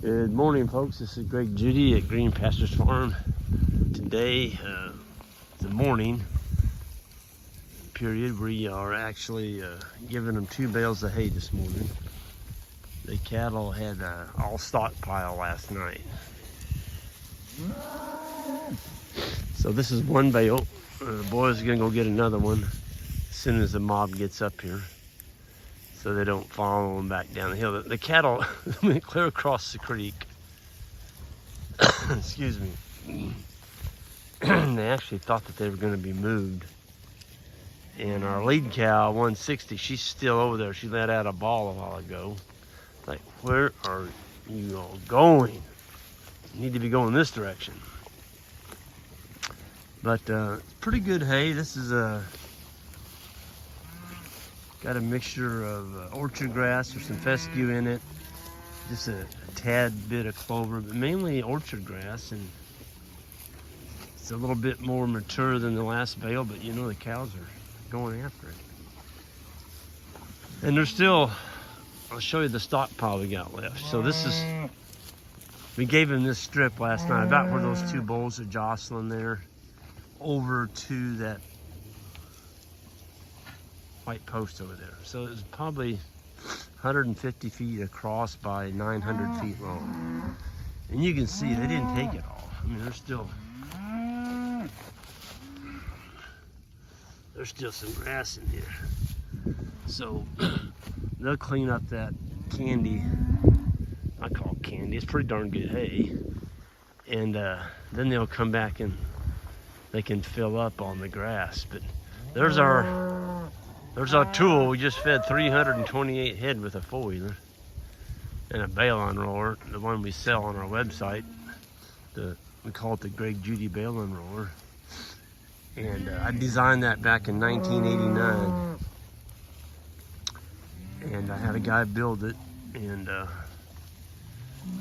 Good morning, folks. This is Greg Judy at Green Pastures Farm. Today, the morning period, we are actually giving them 2 bales of hay this morning. The cattle had all stockpile last night. So this is 1 bale. The boys are gonna go get another one as soon as the mob gets up here, so they don't follow them back down the hill. The cattle went clear across the creek. Excuse me. They actually thought that they were going to be moved. And our lead cow, 160, she's still over there. She let out a bawl a while ago. Like, where are you all going? You need to be going this direction. But it's pretty good hay. This is got a mixture of orchard grass. There's some fescue in it. Just a tad bit of clover, but mainly orchard grass. And it's a little bit more mature than the last bale, but you know the cows are going after it. And there's still, I'll show you the stockpile we got left. So this is, we gave him this strip last night, about where those 2 bulls are jostling there, over to that white post over there. So it was probably 150 feet across by 900 feet long. And you can see they didn't take it all. I mean, there's still some grass in here. So they'll clean up that candy. I call it candy. It's pretty darn good hay. And then they'll come back and they can fill up on the grass. But there's our tool. We just fed 328 head with a 4-wheeler and a bale unroller, the one we sell on our website. We call it the Greg Judy bale unroller. And I designed that back in 1989. And I had a guy build it, and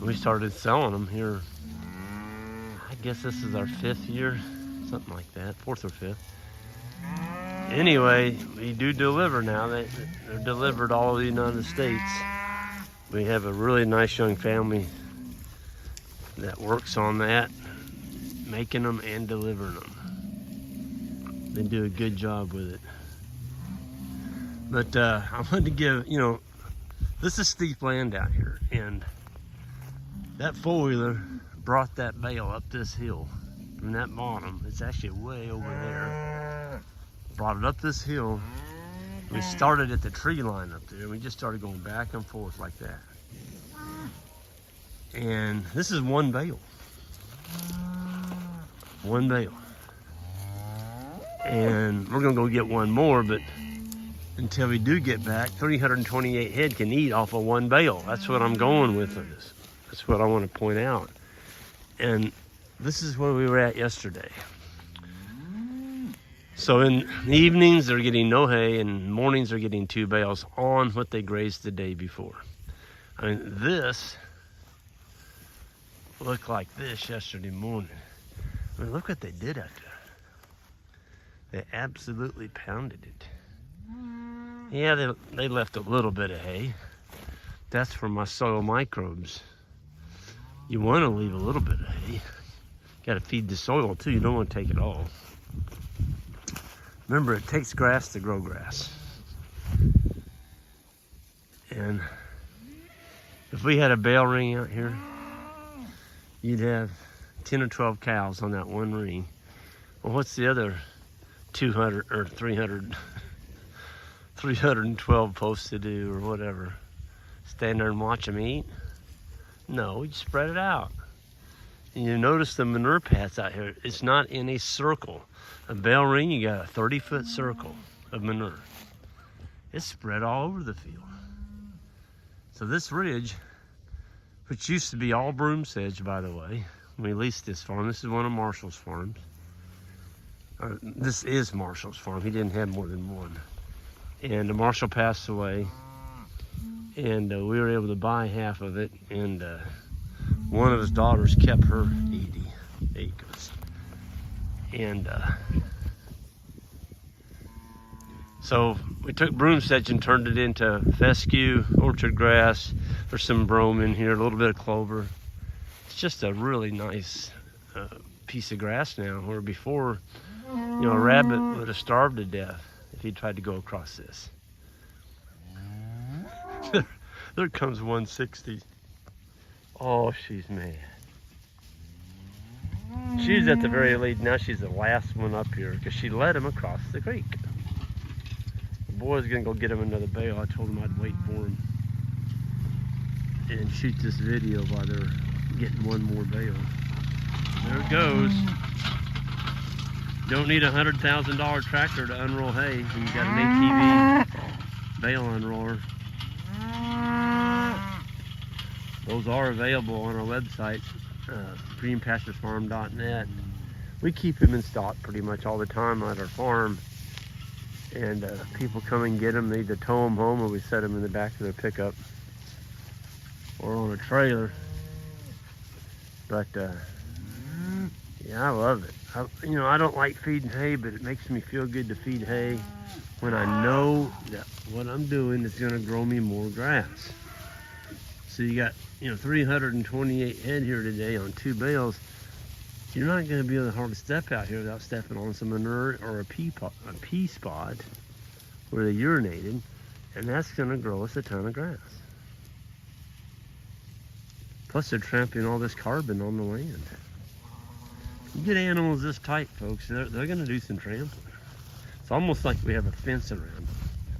we started selling them here. I guess this is our 5th year, something like that, 4th or 5th. Anyway, we do deliver now. They're delivered all over the United States. We have a really nice young family that works on that, making them and delivering them. They do a good job with it. But I wanted to give, this is steep land out here, and that 4-wheeler brought that bale up this hill from that bottom. It's actually way over there. Brought it up this hill. We started at the tree line up there. We just started going back and forth like that. And this is 1 bale. 1 bale. And we're gonna go get 1 more, but until we do get back, 328 head can eat off of 1 bale. That's what I'm going with this. That's what I want to point out. And this is where we were at yesterday. So in the evenings, they're getting no hay, and mornings they're getting 2 bales on what they grazed the day before. I mean, this looked like this yesterday morning. I mean, look what they did out there. They absolutely pounded it. Yeah, they left a little bit of hay. That's for my soil microbes. You want to leave a little bit of hay. Got to feed the soil too. You don't want to take it all. Remember, it takes grass to grow grass. And if we had a bale ring out here, you'd have 10 or 12 cows on that 1 ring. Well, what's the other 200 or 312 supposed to do, or whatever? Stand there and watch them eat? No, you spread it out. And you notice the manure paths out here. It's not in a circle. A bale ring, you got a 30-foot circle of manure. It's spread all over the field. So this ridge, which used to be all broom sedge, by the way, we leased this farm. This is one of Marshall's farms. This is Marshall's farm. He didn't have more than 1. And Marshall passed away, and we were able to buy half of it, and one of his daughters kept her 80 acres. And So we took broom sedge and turned it into fescue, orchard grass. There's some brome in here, a little bit of clover. It's just a really nice piece of grass now, where before, you know, a rabbit would have starved to death if he tried to go across this. There comes 160. Oh, she's mad. She was at the very lead. Now she's the last one up here because she led him across the creek. The boy's gonna go get him another bale. I told him I'd wait for him and shoot this video while they're getting one more bale. There it goes. Don't need a $100,000 tractor to unroll hay when you got an ATV bale unroller. Those are available on our website, greenpasturesfarm.net. We keep them in stock pretty much all the time at our farm, and people come and get them. They either tow them home or we set them in the back of their pickup or on a trailer. But yeah, I love it. You know, I don't like feeding hay, but it makes me feel good to feed hay when I know that what I'm doing is going to grow me more grass. So you got, you know, 328 head here today on 2 bales. You're not going to be able to hardly step out here without stepping on some manure or a pea spot where they urinated, and that's going to grow us a ton of grass. Plus they're trampling all this carbon on the land. You get animals this tight, folks, they're going to do some trampling. It's almost like we have a fence around them,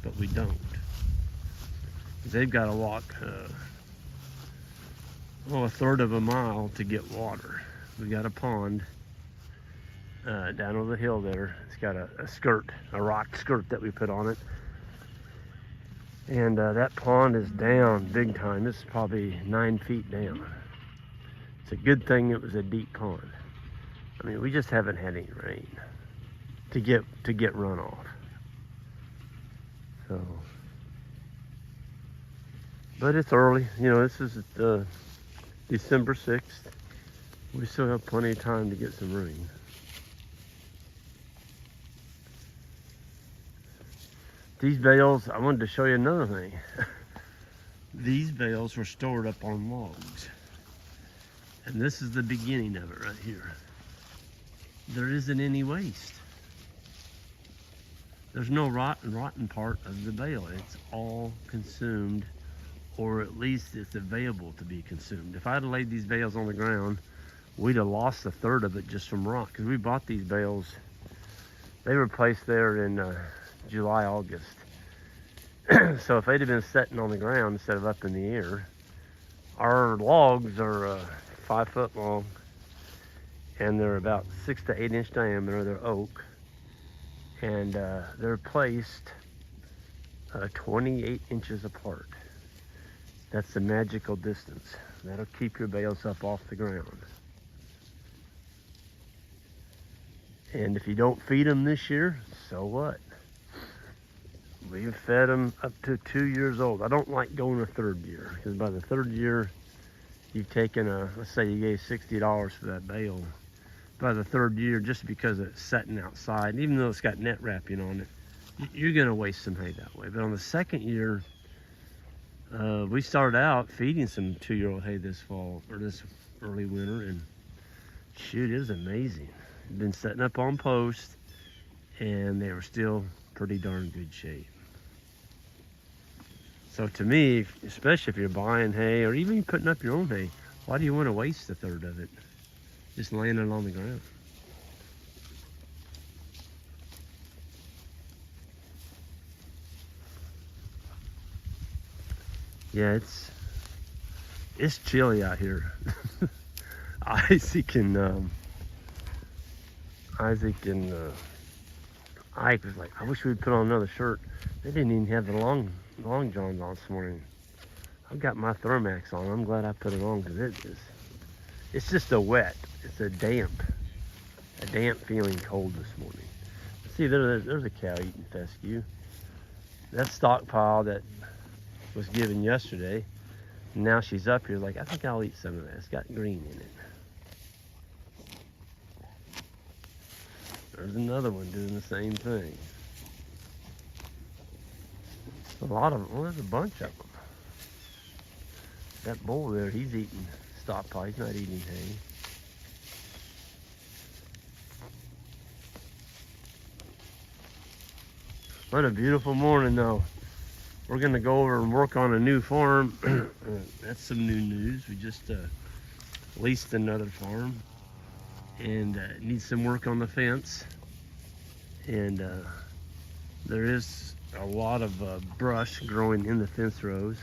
but we don't. They've got to walk a third of a mile to get water. We got a pond down over the hill there. It's got a skirt, a rock skirt that we put on it. And that pond is down big time. It's probably 9 feet down. It's a good thing it was a deep pond. I mean, we just haven't had any rain to get runoff. So, but it's early. You know, this is December 6th. We still have plenty of time to get some rain. These bales, I wanted to show you another thing. These bales were stored up on logs. And this is the beginning of it right here. There isn't any waste. There's no rotten part of the bale. It's all consumed, or at least it's available to be consumed. If I'd laid these bales on the ground, we'd have lost a third of it just from rot, because we bought these bales. They were placed there in July, August. So if they'd have been sitting on the ground instead of up in the air, our logs are 5 foot long, and they're about 6 to 8 inch diameter. They're oak, and they're placed 28 inches apart. That's the magical distance. That'll keep your bales up off the ground. And if you don't feed them this year, so what? We've fed them up to 2 years old. I don't like going a third year, because by the third year, you've taken let's say you gave $60 for that bale. By the third year, just because it's setting outside, and even though it's got net wrapping on it, you're gonna waste some hay that way. But on the second year, we started out feeding some 2-year-old hay this fall, or this early winter, and shoot, it was amazing. Been setting up on posts, and they were still pretty darn good shape. So to me, especially if you're buying hay or even putting up your own hay, why do you want to waste a third of it just laying it on the ground? Yeah, it's chilly out here. Isaac and Ike was like, I wish we'd put on another shirt. They didn't even have the long johns on this morning. I've got my Thermax on. I'm glad I put it on, because it's just it's a damp feeling cold this morning. See, there's a cow eating fescue. That stockpile that was given yesterday, now she's up here like, I think I'll eat some of that. It's got green in it. There's another one doing the same thing. Well, there's a bunch of them. That bull there, he's eating stock pile. He's not eating hay. What a beautiful morning, though. We're gonna go over and work on a new farm. That's some new news. We just leased another farm, and needs some work on the fence. And there is a lot of brush growing in the fence rows,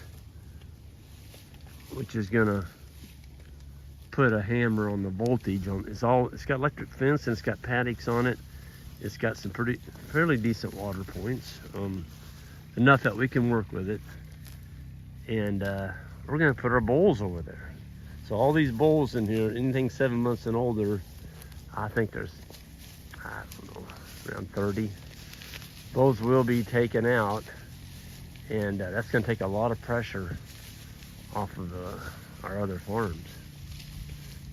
which is gonna put a hammer on the voltage on. It's got electric fence and it's got paddocks on it. It's got some fairly decent water points, enough that we can work with it. And we're gonna put our bulls over there. So all these bulls in here, anything 7 months and older, I think there's, I don't know, around 30. Those will be taken out, and that's gonna take a lot of pressure off of our other farms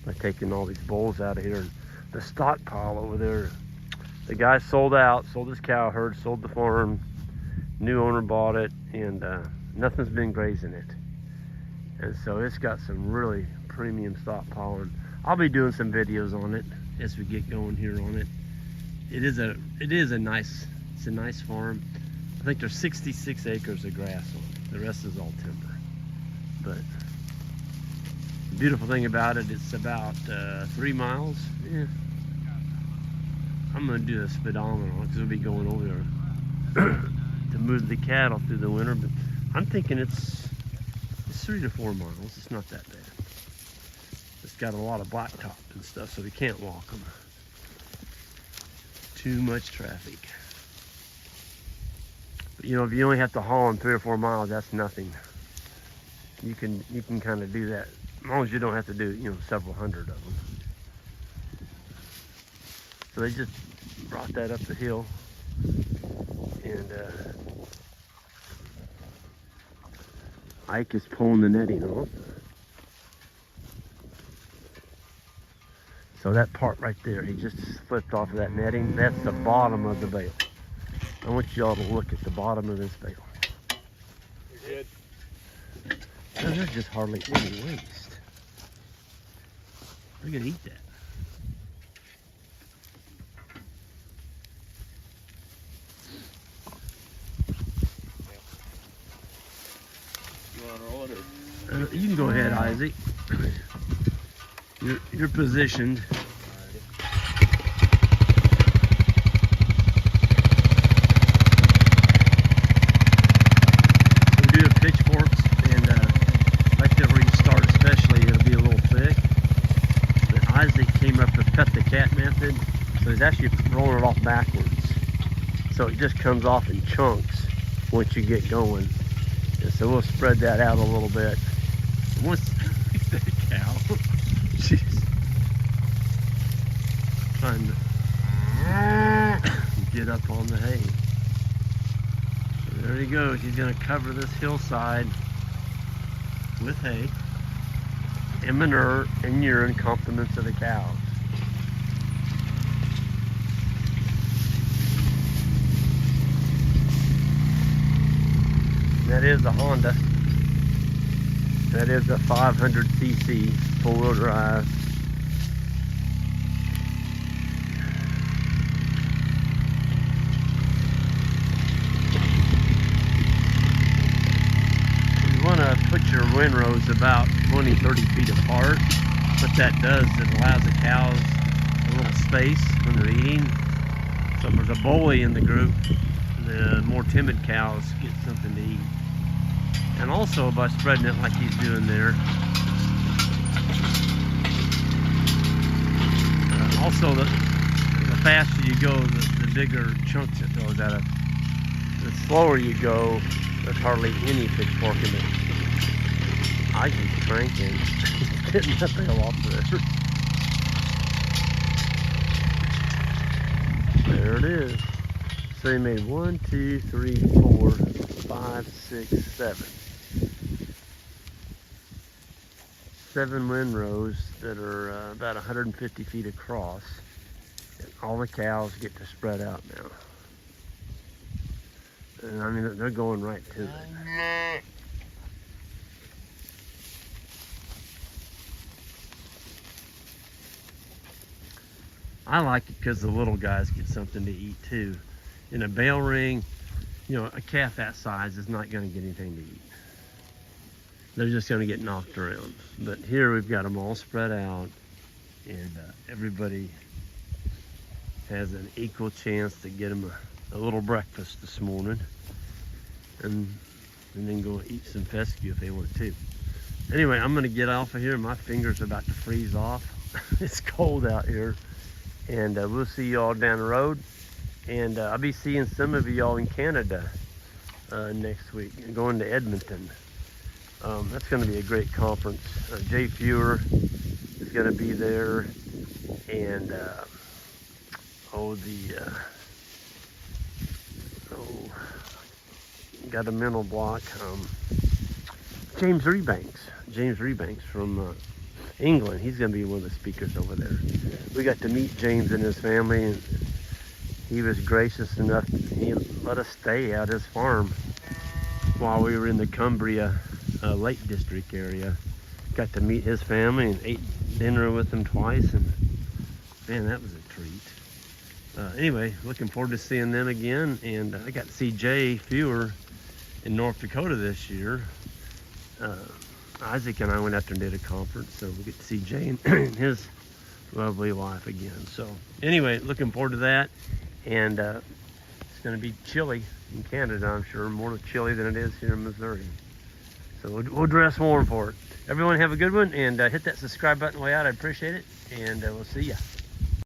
by taking all these bulls out of here. And the stockpile over there, the guy sold his cow herd, sold the farm, new owner bought it, and nothing's been grazing it. And so it's got some really premium stockpile, and I'll be doing some videos on it as we get going here on it. It's a nice farm. I think there's 66 acres of grass on it. The rest is all timber. But the beautiful thing about it, it's about 3 miles. Yeah. I'm gonna do a speedometer because we'll be going over there to move the cattle through the winter. But I'm thinking it's 3 to 4 miles. It's not that bad. It's got a lot of blacktop and stuff, so we can't walk them. Too much traffic. But you know, if you only have to haul them 3 or 4 miles, that's nothing. You can kind of do that as long as you don't have to do, you know, several hundred of them. So they just brought that up the hill, and Ike is pulling the netting off. So that part right there, he just flipped off of that netting. That's the bottom of the bale. I want y'all to look at the bottom of this bale. You're good. And there's just hardly any waste. We're gonna eat that. You want to roll it or? You can go ahead, Isaac. You're positioned. We do the pitchforks, and right there where you start, especially, it'll be a little thick. But Isaac came up with cut the cat method, so he's actually rolling it off backwards. So it just comes off in chunks once you get going. And so we'll spread that out a little bit. Once that cow, she's trying to get up on the hay. So there he goes. He's going to cover this hillside with hay and manure and urine, compliments of the cows. That is a Honda. That is a 500cc four-wheel drive. You want to put your windrows about 20-30 feet apart. What that does, it allows the cows a little space when they're eating. So if there's a bully in the group, the more timid cows get something to eat. And also by spreading it like he's doing there. Also, the faster you go, the bigger chunks it throws out of. The slower you go, there's hardly any pitchfork in it. I keep cranking, getting that bale off there. There it is. So they made 1, 2, 3, 4, 5, 6, 7. 7 windrows that are about 150 feet across. And all the cows get to spread out now. And I mean, they're going right to it. I like it because the little guys get something to eat too. In a bale ring, you know, a calf that size is not going to get anything to eat. They're just going to get knocked around. But here we've got them all spread out, and everybody has an equal chance to get them a little breakfast this morning, and then go eat some fescue if they want to. Anyway, I'm going to get off of here. My fingers are about to freeze off. It's cold out here, and we'll see you all down the road. And I'll be seeing some of y'all in Canada next week, going to Edmonton. That's going to be a great conference. Jay Fewer is going to be there, and got a mental block. James Rebanks from England. He's going to be one of the speakers over there. We got to meet James and his family, and he was gracious enough. He let us stay at his farm while we were in the Cumbria Lake District area. Got to meet his family and ate dinner with them twice, and man, that was a treat. Anyway, looking forward to seeing them again. And I got to see Jay Fewer in North Dakota this year. Isaac and I went out there and did a conference, so we get to see Jay and his lovely wife again. So anyway, looking forward to that. And it's going to be chilly in Canada, I'm sure, more chilly than it is here in Missouri. So we'll dress warm for it. Everyone have a good one, and hit that subscribe button way out. I appreciate it, and we'll see ya.